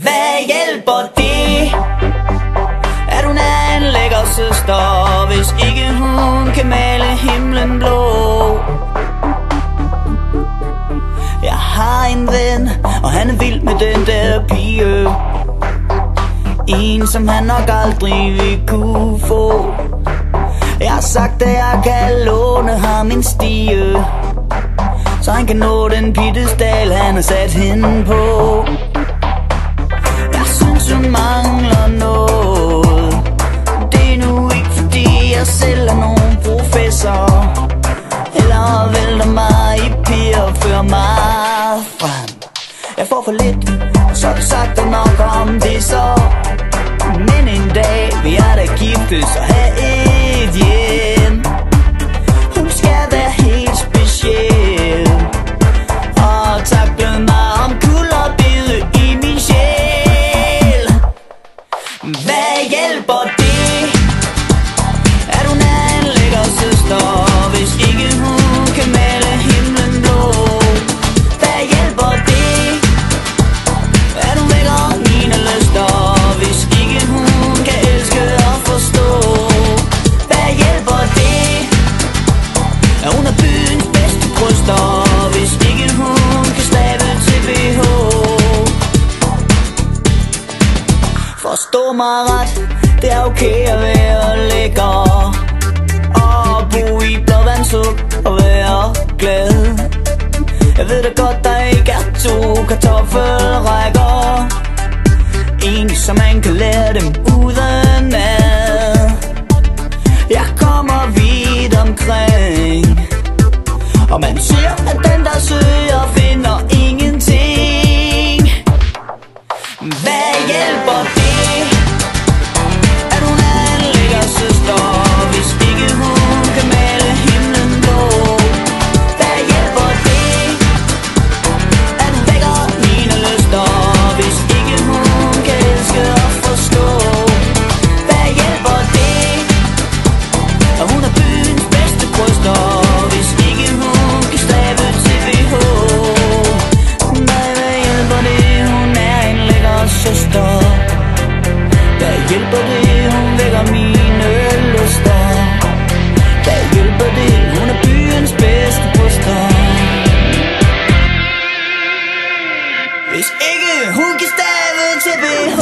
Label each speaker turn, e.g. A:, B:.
A: Hvad hjælper det, at hun er en lækker søster, hvis ikke hun kan male himlen blå? Jeg har en ven, og han er vild med den der pige, en som han nok aldrig vil kunne få. Jeg har sagt, at jeg kan låne ham en stige, så han kan nå den piedestal, han har sat hende på. Jeg synes, hun mangler noget. Det er nu ikke fordi jeg selv er nogen professor, eller vælter mig i piger og fører mig frem. Jeg får for lidt, så er det sagt og nok om det så. Men en dag vil jeg da giftes og have et hjem. Hun skal være helt speciel og takle mig om kul og bide i min sjæl. Hvad hjælper det, at hun er en lækker søster, hvis ikke hun kan male himlen blå? Hvad hjælper det, at hun vækker mine lyster, hvis ikke hun kan elske og forstå? Hvad hjælper det, at hun er byens bedste bryster, hvis ikke hun kan stave til BH? Forstå mig ret, det er okay at være lækker og bo i blåvandshug og være glad. Jeg ved da godt, der ikke er to kartoffelrækker, en som man kan lære dem udenad. Jeg kommer vidt omkring, og man siger, at den der søger finder ingenting. Hvad hjælper det, at hun er en lækker søster, hvis ikke hun kan male himlen blå? Hvad hjælper det, at hun vækker mine lyster, hvis ikke hun kan elske og forstå? Hvad hjælper det, at hun er byens bedste bryster, hvis ikke hun kan stave til BH? Nej, hvad hjælper det, hun er en lækker søster? Hvad hjælper det, hun vækker mine lyster? Hvad hjælper det, hun er byens bedste bryster, hvis ikke hun kan stave til BH?